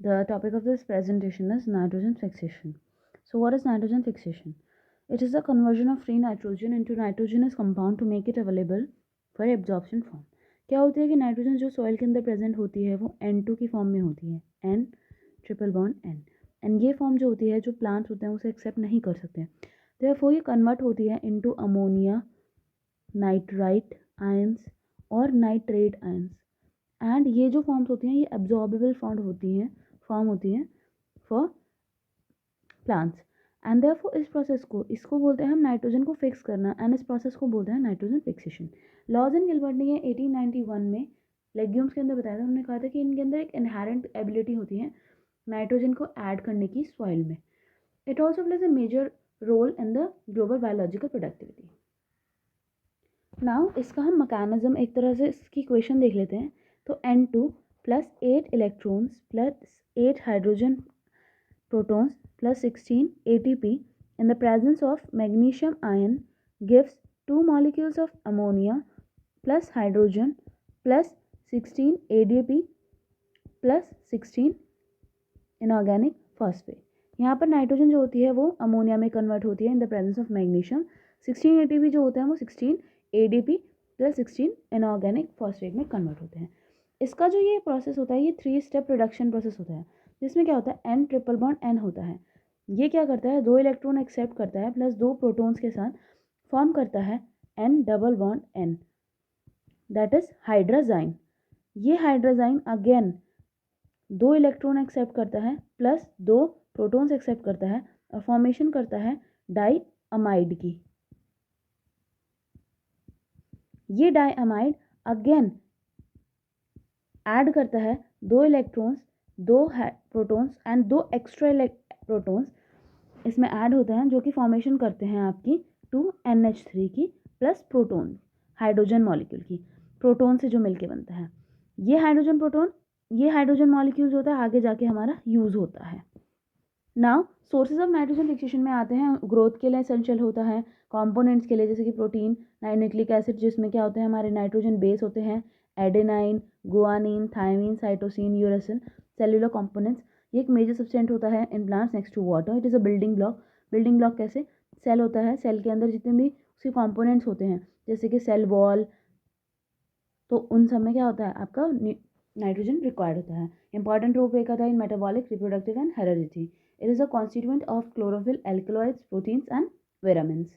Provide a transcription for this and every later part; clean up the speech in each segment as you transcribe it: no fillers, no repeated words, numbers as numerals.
The topic of this presentation is nitrogen fixation. So what is nitrogen fixation? It is the conversion of free nitrogen into nitrogenous compound to make it available for absorption form. क्या होती है कि nitrogen जो soil के अंदर present होती है वो N2 की फॉर्म में होती है, N triple bond N, and ये फॉर्म जो होती है जो प्लांट्स होते हैं उसे एक्सेप्ट नहीं कर सकते, देयरफॉर ये कन्वर्ट होती है इनटू अमोनिया, नाइट्राइट आयंस और नाइट्रेट आयंस, एंड ये जो फॉर्म्स होती हैं ये एब्जॉर्बेबल फॉर्म होती हैं फॉर प्लांट्स, एंड देयरफॉर इस प्रोसेस को इसको बोलते हैं हम नाइट्रोजन को फिक्स करना, एंड इस प्रोसेस को बोलते हैं nitrogen fixation. Lawes and Gilbert ने ये 1891 में लेग्यूम्स के अंदर बताया था। उन्होंने कहा था कि इनके अंदर एक इनहेरेंट एबिलिटी होती है नाइट्रोजन को ऐड करने की सॉइल में। It also plays a major role in the global biological productivity. Now इसका हम मैकेनिज्म एक तरह से इसकी इक्वेशन देख लेते हैं। तो N2 plus 8 electrons plus 8 hydrogen protons plus 16 ATP in the presence of magnesium ion gives 2 molecules of ammonia plus hydrogen plus 16 ADP plus 16 inorganic phosphate। यहाँ पर नाइट्रोजन जो होती है वो अमोनिया में कन्वर्ट होती है इन the presence of magnesium. 16 ATP जो होता है वो 16 ADP प्लस 16 इनऑर्गेनिक फॉस्फेट में कन्वर्ट होते हैं। इसका जो ये प्रोसेस होता है ये 3 स्टेप रिडक्शन प्रोसेस होता है, जिसमें क्या होता है N ट्रिपल बॉन्ड N होता है। ये क्या करता है 2 इलेक्ट्रॉन एक्सेप्ट करता है प्लस 2 प्रोटॉन्स के साथ फॉर्म करता है N double bond N, that is hydrazine. ये हाइड्राजाइन अगेन 2 इलेक्ट्रॉन एक्सेप्ट करता है प्लस 2 प्रोटॉन्स एक्सेप्ट करता है और फॉर्मेशन करता है डाई अमाइड की। ये डाई अमाइड अगेन ऐड करता है 2 electrons, 2 protons and 2 extra protons इसमें ऐड होते हैं, जो कि फॉर्मेशन करते हैं आपकी 2NH3 की प्लस प्रोटॉन हाइड्रोजन मॉलिक्यूल की, प्रोटॉन से जो मिलके बनता है। ये हाइड्रोजन मॉलिक्यूल्स होता है आगे जाके हमारा यूज होता है। Now sources of nitrogen fixation में आते हैं। ग्रोथ के लिए एसेंशियल होता है, कंपोनेंट्स के लिए जैसे कि प्रोटीन, न्यूक्लिक एसिड जिसमें क्या होते हैं हमारे नाइट्रोजन बेस होते हैं, adenine, guanine, thymine, cytosine, uracil. Cellular components, ये एक मेजर सब्सटेंट होता है in plants next to water. It is a building block. Building block कैसे? सेल होता है, सेल के अंदर जितने भी उसके कंपोनेंट्स होते हैं जैसे कि सेल वॉल, तो उन सब में क्या होता है आपका नाइट्रोजन रिक्वायर्ड होता है। इंपॉर्टेंट रोल प्ले करता है in metabolic, reproductive and heredity. It is a constituent of chlorophyll, alkaloids, proteins and vitamins.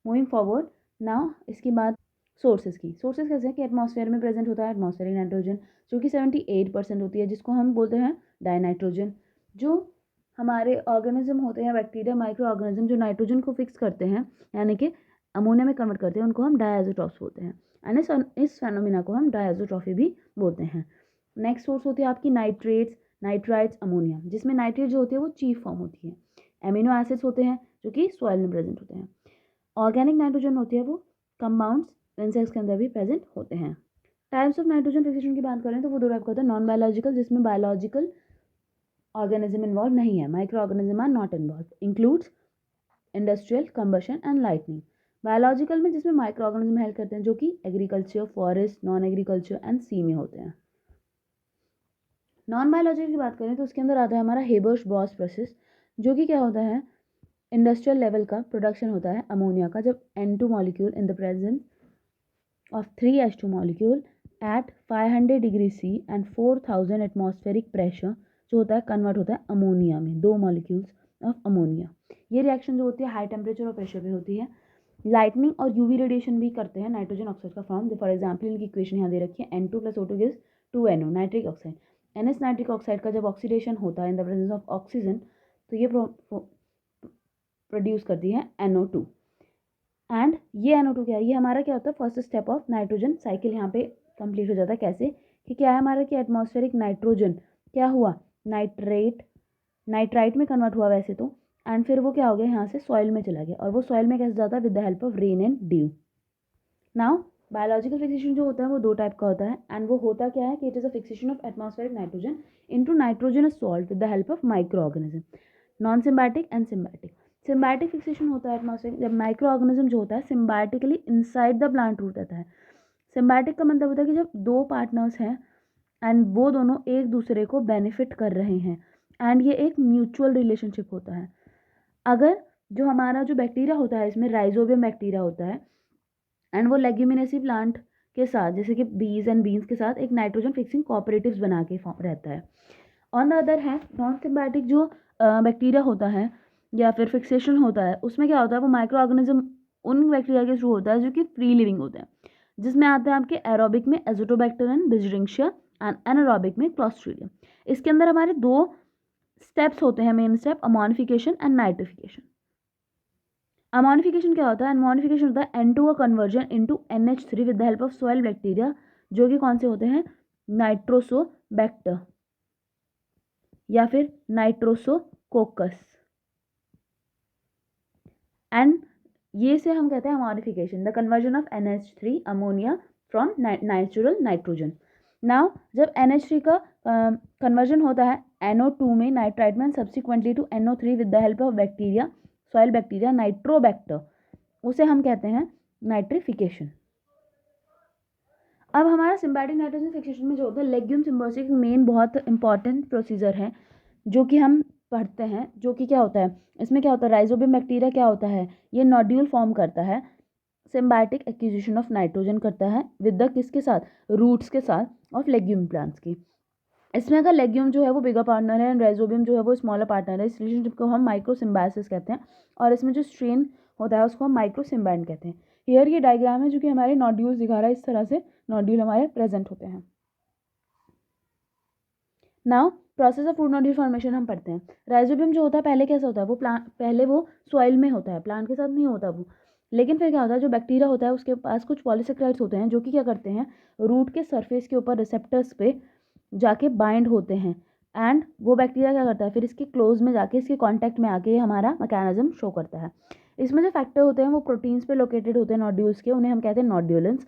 Moving forward now इसकी बात सोर्सेज कैसे हैं कि एटमॉस्फेयर में प्रेजेंट होता है एटमॉस्फेरिक नाइट्रोजन जो कि 78% होती है, जिसको हम बोलते हैं डाइनाइट्रोजन। जो हमारे ऑर्गेनिज्म होते हैं, बैक्टीरिया, माइक्रो ऑर्गेनिज्म, जो नाइट्रोजन को फिक्स करते हैं यानी कि अमोनिया में कन्वर्ट करते हैं, उनको हम डायजोट्रॉफ्स बोलते हैं, एंड इस फेनोमिना को हम डायजोट्रॉफी भी बोलते हैं। नेक्स्ट सोर्स होती है आपकी नाइट्रेट्स, नाइट्राइट्स, अमोनिया, जिसमें नाइट्रेट जो होती है वो चीफ फॉर्म होती है। एमिनो एसिड्स होते हैं जो कि सॉइल में प्रेजेंट होते हैं। ऑर्गेनिक नाइट्रोजन होती है वो कंपाउंड्स इंसेक्ट्स के अंदर भी प्रेजेंट होते हैं। टाइप्स ऑफ नाइट्रोजन फिक्सेशन की बात करें तो वो दो टाइप का होता है, नॉन बायोलॉजिकल जिसमें बायोलॉजिकल ऑर्गेनिज्म इन्वॉल्व नहीं है, micro organism are not involve, includes industrial combustion and lightning. Biological में जिसमें माइक्रो ऑर्गेनिज्म हेल्प करते हैं जो कि agriculture, forest, non agriculture and sea में होते हैं। नॉन बायोलॉजिकल की बात करें तो उसके अंदर आता है हमारा हेबर्स-बॉस प्रोसेस, जो कि क्या होता है इंडस्ट्रियल लेवल का प्रोडक्शन होता है अमोनिया का, जब N2 molecule in the presence of 3H2 molecule at 500 degree C and 4000 atmospheric pressure जो होता है कन्वर्ट होता है अमोनिया में, 2 मॉलिक्यूल्स ऑफ अमोनिया। ये रिएक्शन जो होती है हाई टेम्परेचर और प्रेशर पे होती है। लाइटनिंग और यूवी रेडिएशन भी करते हैं नाइट्रोजन ऑक्साइड का फॉर्म। फॉर एग्जाम्पल इनकी इक्वेशन यहाँ दे रखी है, N2 + O2 gives 2NO nitric oxide. NS nitric oxide का जब ऑक्सीडेशन होता है इन द प्रेजेंस ऑफ ऑक्सीजन तो ये प्रोड्यूस करती है NO2, एंड ये NO2 क्या है, ये हमारा क्या होता है first step of nitrogen cycle यहाँ पे कंप्लीट हो जाता है। कैसे कि क्या है हमारा कि एटमॉस्फेरिक नाइट्रोजन क्या हुआ नाइट्राइट में कन्वर्ट हुआ वैसे तो, एंड फिर वो क्या हो गया यहाँ से सॉइल में चला गया, और वो सॉइल में कैसे जाता है with the help of rain and due. Now biological fixation जो होता है वो दो टाइप का होता है, एंड वो होता क्या है कि it is a fixation of atmospheric nitrogen into nitrogenous salt with the help of microorganism, non symbiotic and symbiotic. Symbiotic fixation होता है एटमॉस्फेरिक जब माइक्रो ऑर्गेनिज्म जो होता है symbiotically inside the plant root रहता है। सिम्बायोटिक का मतलब होता है कि जब दो पार्टनर्स हैं एंड वो दोनों एक दूसरे को बेनिफिट कर रहे हैं एंड ये एक म्यूचुअल रिलेशनशिप होता है। अगर जो हमारा जो बैक्टीरिया होता है इसमें राइजोबियम बैक्टीरिया होता है एंड वो लेग्यूमिनेसी प्लांट के साथ जैसे कि बीज एंड बीन्स के साथ एक नाइट्रोजन फिक्सिंग कोऑपरेटिव्स बना के रहता है। On the other hand non symbiotic जो बैक्टीरिया होता है या फिर फिक्सेशन होता है उसमें क्या होता है, वो माइक्रो ऑर्गेनिज्म उन बैक्टीरिया के थ्रू होता है जो कि फ्री लिविंग होते हैं, जिसमें आते हैं आपके एरोबिक में एजोटोबैक्टर एंड बिजरिंशिया एंड एनारोबिक में क्लॉस्ट्रीडियम। इसके अंदर हमारे दो स्टेप्स होते हैं, main step ammonification and nitrification. Ammonification क्या होता है? अमोनिफिकेशन होता है N2 का conversion into NH3 with the help of soil bacteria, जो कि कौन से होते हैं? नाइट्रोसोबैक्टर या फिर नाइट्रोसोकोकस। एंड ये से हम कहते हैं ammonification, the conversion of NH3 ammonia from natural nitrogen. Now जब NH3 का कन्वर्जन होता है NO2 में नाइट्राइट में, subsequently to NO3 with the help of bacteria soil bacteria Nitrobacter, उसे हम कहते हैं नाइट्रिफिकेशन। अब हमारा सिम्बायोटिक नाइट्रोजन फिक्सेशन में जो होता है लेग्यूम सिम्बायोसिस, मेन बहुत इंपॉर्टेंट प्रोसीजर है जो कि हम पढ़ते हैं, जो कि क्या होता है इसमें क्या होता है, राइजोबियम बैक्टीरिया क्या होता है, ये नोड्यूल फॉर्म करता है, सिम्बायोटिक एक्विजिशन ऑफ नाइट्रोजन करता है विद द किसके साथ, रूट्स के साथ ऑफ लेग्यूम प्लांट्स की। इसमें अगर लेग्यूम जो है वो बिगर पार्टनर है एंड राइजोबियम जो है वो स्मॉलर पार्टनर है, इस रिलेशनशिप को हम माइक्रो सिम्बायोसिस कहते हैं और इसमें जो स्ट्रेन होता है उसको हम माइक्रो सिम्बायन कहते हैं। हियर ये डायग्राम है जो कि हमारे नोड्यूल्स दिखा रहा है, इस तरह से नोड्यूल हमारे प्रेजेंट होते हैं। Now process of food nodule formation हम पढ़ते हैं। राइजोबियम जो होता है पहले कैसा होता है, वो प्लांट पहले वो सॉइल में होता है, प्लांट के साथ नहीं होता वो, लेकिन फिर क्या होता है जो बैक्टीरिया होता है उसके पास कुछ पॉलीसेक्राइड्स होते हैं जो कि क्या करते हैं, रूट के सरफेस के ऊपर रिसेप्टर्स पे जाके बाइंड होते हैं एंड वो बैक्टीरिया क्या करता है फिर इसके क्लोज में जाके इसके कांटेक्ट में आके हमारा मैकेनिज्म शो करता है। इसमें जो फैक्टर होते हैं वो प्रोटीन्स पे लोकेटेड होते हैं नोड्यूल्स के, उन्हें हम कहते हैं नोड्यूलेंस,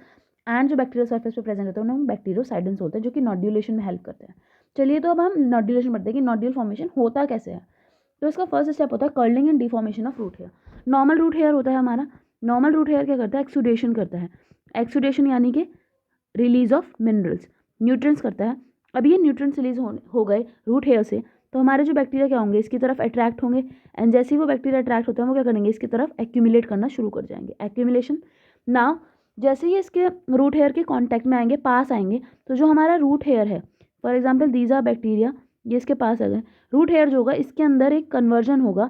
एंड जो बैक्टीरियल सरफेस पे प्रेजेंट होते हैं उन्हें हम बैक्टीरियोसाइडेंस होते हैं जो कि नोड्यूलेशन में हेल्प करते हैं। चलिए तो अब हम नोड्यूलेशन पढ़ते हैं कि नोड्यूल फॉर्मेशन होता कैसे है। तो इसका फर्स्ट स्टेप होता है curling and deformation of root hair. Normal root hair होता है हमारा, नॉर्मल रूट हेयर क्या करता है, एक्सुडेशन करता है, एक्सुडेशन यानी कि रिलीज ऑफ मिनरल्स, न्यूट्रिएंट्स करता है। अब ये न्यूट्रिएंट्स रिलीज हो गए रूट हेयर से, तो हमारे जो बैक्टीरिया क्या होंगे इसकी तरफ अट्रैक्ट होंगे एंड जैसे ही वो बैक्टीरिया अट्रैक्ट होते हैं वो क्या करेंगे इसकी तरफ एक्यूमुलेट करना शुरू कर जाएंगे, एक्यूमुलेशन। नाउ जैसे ही इसके रूट हेयर के कांटेक्ट में आएंगे, पास आएंगे, तो जो हमारा रूट हेयर है, for example these are bacteria, ये इसके पास आ गए, रूट हेयर जो होगा इसके अंदर एक कन्वर्जन होगा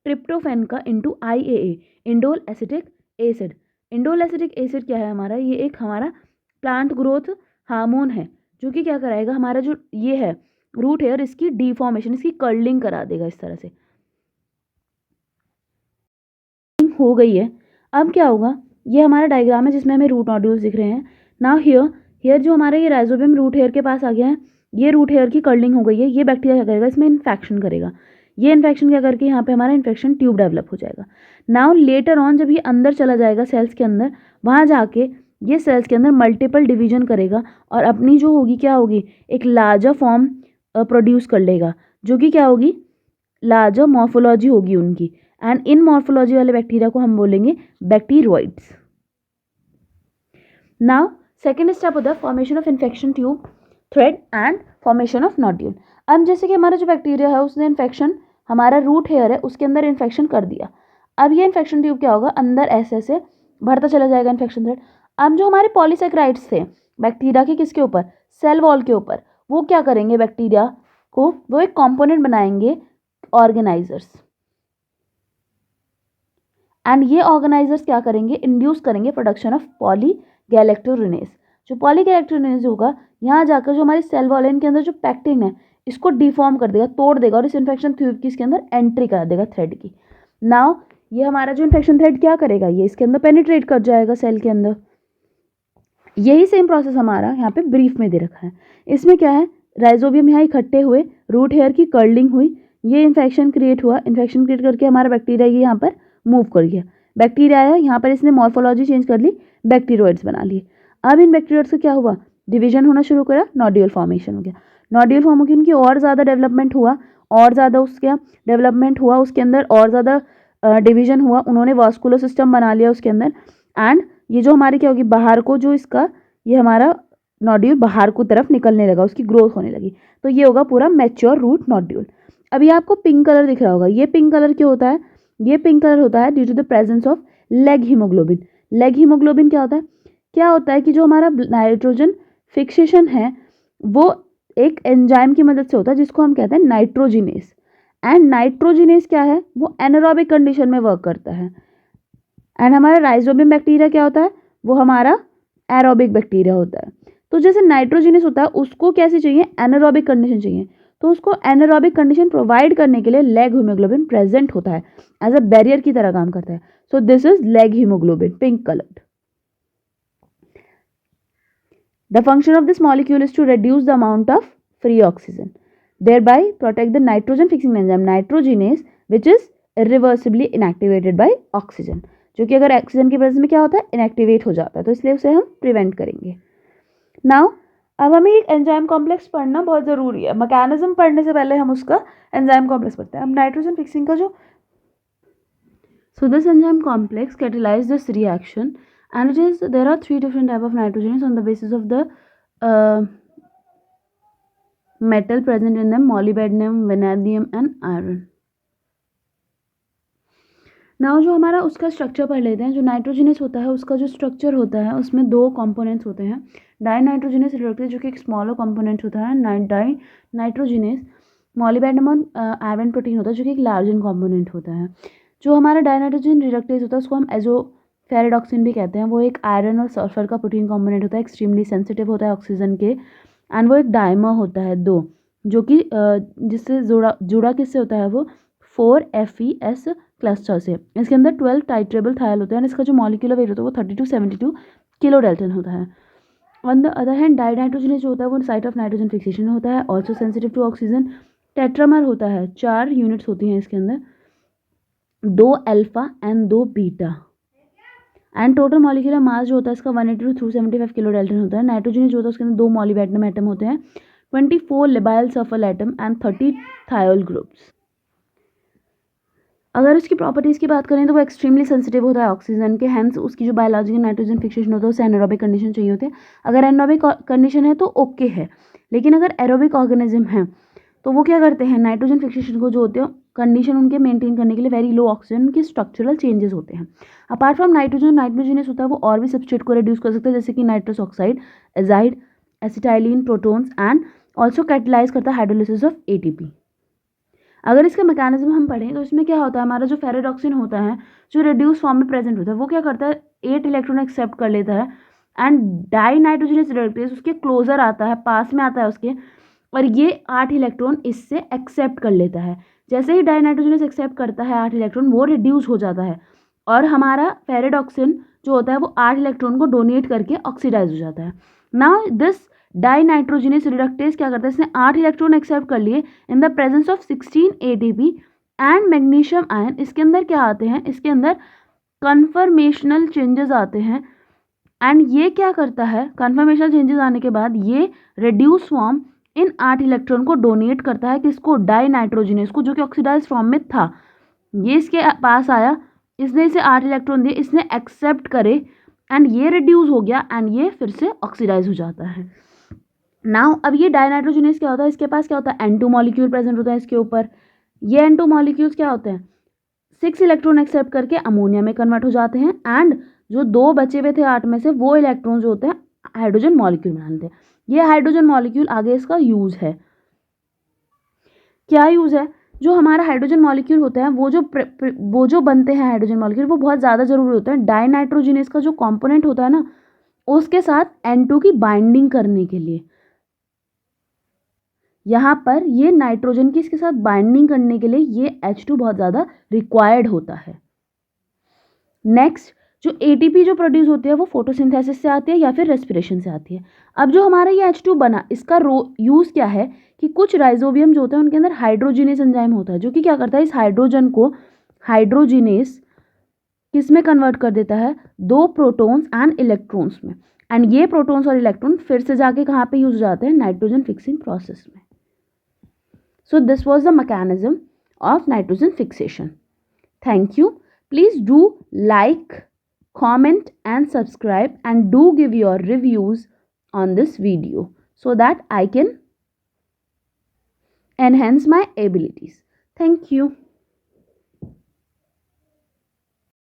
ट्रिप्टोफैन का into IAA, indole acetic acid. Indole acetic acid क्या है हमारा, ये एक हमारा प्लांट ग्रोथ हार्मोन है जो कि क्या कराएगा हमारा जो ये है रूट हेयर, इसकी डिफॉर्मेशन, इसकी कर्लिंग करा देगा। इस तरह से हो गई है। अब क्या होगा, ये हमारा डायग्राम है जिसमें हमें रूट नोड्यूल्स दिख रहे हैं। नाउ हियर जो हमारा ये राइजोबियम रूट हेयर के पास आ गया है, ये रूट हेयर की कर्लिंग हो गई है, ये बैक्टीरिया क्या करेगा इसमें इन्फेक्शन करेगा, ये इन्फेक्शन क्या करके यहाँ पे हमारा इन्फेक्शन ट्यूब डेवलप हो जाएगा। नाउ लेटर ऑन जब ये अंदर चला जाएगा सेल्स के अंदर, वहाँ जाके ये सेल्स के अंदर मल्टीपल डिवीजन करेगा और अपनी जो होगी क्या होगी, एक लार्जर फॉर्म प्रोड्यूस कर लेगा जो कि क्या होगी, लार्जर मॉर्फोलॉजी होगी उनकी, एंड इन मॉर्फोलॉजी वाले बैक्टीरिया को हम बोलेंगे बैक्टीरोइड्स। नाउ सेकेंड स्टेप होता है formation of infection tube thread and formation of nodule. अब जैसे कि हमारा जो बैक्टीरिया है उसने इन्फेक्शन, हमारा रूट हेयर है उसके अंदर इन्फेक्शन कर दिया, अब ये इन्फेक्शन ट्यूब क्या होगा, अंदर ऐसे ऐसे बढ़ता चला जाएगा इन्फेक्शन थ्रेड। अब जो हमारे पॉलीसेक्राइड्स थे बैक्टीरिया के किसके ऊपर, सेल वॉल के ऊपर, वो क्या करेंगे बैक्टीरिया को, वो एक कॉम्पोनेंट बनाएंगे ऑर्गेनाइजर्स, एंड ये ऑर्गेनाइजर्स क्या करेंगे, इंड्यूस करेंगे प्रोडक्शन ऑफ पॉलीगैलेक्टोरेनेज। जो पॉलीगैलेक्टोरेनेज होगा यहाँ जाकर जो हमारी सेल वॉल है इनके अंदर जो पैक्टिन है इसको डिफॉर्म कर देगा, तोड़ देगा और इस इन्फेक्शन ट्यूब की इसके अंदर एंट्री करा देगा थ्रेड की। नाउ ये हमारा जो इन्फेक्शन थ्रेड क्या करेगा, ये इसके अंदर पेनिट्रेट कर जाएगा सेल के अंदर। यही सेम प्रोसेस हमारा यहाँ पे ब्रीफ में दे रखा है। इसमें क्या है, राइजोबियम यहाँ इकट्ठे हुए, रूट हेयर की कर्लिंग हुई, ये इन्फेक्शन क्रिएट हुआ, इन्फेक्शन क्रिएट करके हमारा बैक्टीरिया ये यहाँ पर मूव कर गया, बैक्टीरिया आया यहाँ पर, इसने मॉर्फोलॉजी चेंज कर ली, बैक्टीरोइड्स बना लिए। अब इन बैक्टीरियोइड्स से क्या हुआ, डिवीजन होना शुरू करा, नोड्यूल फॉर्मेशन हो गया, नोड्यूल फॉर्म होकर उनकी और ज़्यादा डेवलपमेंट हुआ, और ज़्यादा उसके डेवलपमेंट हुआ, उसके अंदर और ज़्यादा डिवीजन हुआ, उन्होंने वास्कुलर सिस्टम बना लिया उसके अंदर, एंड ये जो हमारी क्या होगी बाहर को जो इसका ये हमारा नोड्यूल बाहर को तरफ निकलने लगा, उसकी ग्रोथ होने लगी, तो ये होगा पूरा मैच्योर रूट नोड्यूल। अभी आपको पिंक कलर दिख रहा होगा, ये पिंक कलर क्यों होता है? ये पिंक कलर होता है due to the presence of leghaemoglobin. Leghaemoglobin क्या होता है? क्या होता है कि जो हमारा नाइट्रोजन फिक्सेशन है वो एक एंजाइम की मदद से होता है जिसको हम कहते हैं नाइट्रोजिनेस। एंड नाइट्रोजिनेस क्या है? वो एनारोबिक कंडीशन में वर्क करता है। एंड हमारा राइजोबियम बैक्टीरिया क्या होता है? वो हमारा एरोबिक बैक्टीरिया होता है। तो जैसे नाइट्रोजिनस होता है उसको कैसे चाहिए? एनारोबिक कंडीशन चाहिए, तो उसको एनारोबिक कंडीशन प्रोवाइड करने के लिए लेग हीमोग्लोबिन प्रेजेंट होता है, एज अ बैरियर की तरह काम करता है। So this is leg haemoglobin, pink coloured. The function of this molecule is to reduce the amount of free oxygen, thereby protect the nitrogen fixing enzyme nitrogenase, which is irreversibly inactivated by oxygen, जो कि अगर oxygen की presence में क्या होता है? Inactivate हो जाता है, तो इसलिए उसे हम प्रिवेंट करेंगे। नाउ अब हमें एक एंजाइम कॉम्प्लेक्स पढ़ना बहुत ज़रूरी है। मैकेनिज्म पढ़ने से पहले हम उसका एंजाइम कॉम्प्लेक्स पढ़ते हैं। अब नाइट्रोजन फिक्सिंग का जो this enzyme complex catalyze this reaction, and there are three different type of nitrogens on the basis of the metal present in them: molybdenum, vanadium and iron. Now जो हमारा उसका structure पढ़ लेते हैं। जो nitrogenous होता है उसका जो स्ट्रक्चर होता है उसमें दो कंपोनेंट्स होते हैं। डाई नाइट्रोजिनस रिडक्टेज जो कि एक स्मॉलर कंपोनेंट होता है, डाई नाइट्रोजिनस मॉलिब्डेनम और आयरन प्रोटीन होता है जो कि एक लार्जर कंपोनेंट होता है। जो हमारा डाई नाइट्रोजन रिडक्टेज होता है उसको हम एजोफेरेडॉक्सिन भी कहते हैं। वो एक आयरन और सल्फर का प्रोटीन कंपोनेंट होता है, एक्सट्रीमली सेंसिटिव होता है ऑक्सीजन के, एंड वो एक डाइमर होता है दो, जो कि जिससे जुड़ा किससे होता है? वो 4FeS क्लस्टर से। इसके अंदर 12 टाइट्रेबल थायल होते हैं, और इसका जो मॉलिक्यूलर वेट होता है वो 30 to 72 किलो डेल्टन होता है। On the other hand die nitrogen जो होता है वो साइट ऑफ नाइट्रोजन फिक्सेशन होता है, also sensitive to oxygen. Tetramer होता है, 4 यूनिट्स होती हैं इसके अंदर, 2 alpha and 2 beta. And total molecular mass जो होता है इसका 180 to 275 किलो डेल्टन होता है। नाइट्रोजन जो होता है उसके अंदर 2 मॉलिब्डेनम एटम होते हैं, 24 लिबाइल sulphur atom and 30 thiol groups. अगर उसकी प्रॉपर्टीज़ की बात करें तो वो एक्सट्रीमली सेंसिटिव होता है ऑक्सीजन के, हैंस उसकी जो बायोलॉजिकल नाइट्रोजन फिक्सेशन होता है उसे एनारोबिक कंडीशन चाहिए होती है। अगर एनारोबिक कंडीशन है तो ओके है, लेकिन अगर एरोबिक ऑर्गेनिज्म है तो वो क्या करते हैं? नाइट्रोजन फिक्सेशन को जो होते हैं कंडीशन उनके मेंटेन करने के लिए वेरी लो ऑक्सीजन के स्ट्रक्चरल चेंजेस होते हैं। अपार्ट फ्रॉम नाइट्रोजन, नाइट्रोजिनस होता है वो और भी सब्सट्रेट को रिड्यूस कर सकता है, जैसे कि nitrous oxide, azide, acetylene, protons, and also catalyse करता है हाइड्रोलिसिस ऑफ ATP। अगर इसका मैकेनिज्म हम पढ़ें तो इसमें क्या होता है? हमारा जो फेरेडॉक्सिन होता है जो रिड्यूस फॉर्म में प्रेजेंट होता है वो क्या करता है? 8 इलेक्ट्रॉन एक्सेप्ट कर लेता है, एंड डाई नाइट्रोजनस रिडक्टेज उसके क्लोजर आता है, पास में आता है उसके, और ये 8 इलेक्ट्रॉन इससे एक्सेप्ट कर लेता है। जैसे ही डाई नाइट्रोजनस एक्सेप्ट करता है 8 इलेक्ट्रॉन, वो रिड्यूस हो जाता है, और हमारा फेरेडॉक्सिन जो होता है वो 8 इलेक्ट्रॉन को डोनेट करके ऑक्सीडाइज हो जाता है। Now this dinitrogenase reductase क्या करता है? इसने 8 इलेक्ट्रॉन एक्सेप्ट कर लिए in the presence of 16 ATP and magnesium ion. इसके अंदर क्या आते हैं? इसके अंदर कन्फर्मेशनल चेंजेस आते हैं, एंड ये क्या करता है? कन्फर्मेशनल चेंजेस आने के बाद ये रिड्यूस फॉर्म इन 8 इलेक्ट्रॉन को डोनेट करता है, किसको? डाई नाइट्रोजिनस को, जो कि ऑक्सीडाइज फॉर्म में था। ये इसके पास आया, इसने इसे 8 इलेक्ट्रॉन दिए, इसने एक्सेप्ट करे, एंड ये रिड्यूस हो गया, एंड ये फिर से ऑक्सीडाइज हो जाता है। नाउ अब ये डाइनाइट्रोजिनस क्या होता है? इसके पास क्या होता है? N2 मॉलिक्यूल प्रेजेंट होता है इसके ऊपर। ये N2 मॉलिक्यूल्स क्या होते हैं? 6 इलेक्ट्रॉन एक्सेप्ट करके अमोनिया में कन्वर्ट हो जाते हैं, एंड जो 2 बचे हुए थे 8 में से वो इलेक्ट्रॉन जो होते हैं हाइड्रोजन मॉलिक्यूल बना लेते हैं। ये हाइड्रोजन मॉलिक्यूल आगे इसका यूज है। क्या यूज है? जो हमारा हाइड्रोजन मॉलिक्यूल होता है वो जो बनते हैं हाइड्रोजन मॉलिक्यूल वो बहुत ज़्यादा जरूरी होता है डाइनाइट्रोजिनस का जो कॉम्पोनेंट होता है ना उसके साथ N2 की बाइंडिंग करने के लिए। यहाँ पर ये नाइट्रोजन की इसके साथ बाइंडिंग करने के लिए ये H2 बहुत ज़्यादा रिक्वायर्ड होता है। नेक्स्ट, जो ATP जो प्रोड्यूस होती है वो फोटोसिंथेसिस से आती है या फिर रेस्पिरेशन से आती है। अब जो हमारा ये H2 बना, इसका यूज़ क्या है कि कुछ राइजोबियम जो होते हैं उनके अंदर हाइड्रोजिनेस एंजाइम होता है, जो कि क्या करता है? इस हाइड्रोजन को हाइड्रोजिनेस किस में कन्वर्ट कर देता है? 2 प्रोटॉन्स एंड इलेक्ट्रॉन्स में, एंड ये प्रोटॉन्स और इलेक्ट्रॉन फिर से जाके कहाँ पे यूज हो जाते हैं? नाइट्रोजन फिक्सिंग प्रोसेस में। So this was the mechanism of nitrogen fixation. Thank you. Please do like, comment and subscribe, and do give your reviews on this video so that I can enhance my abilities. Thank you.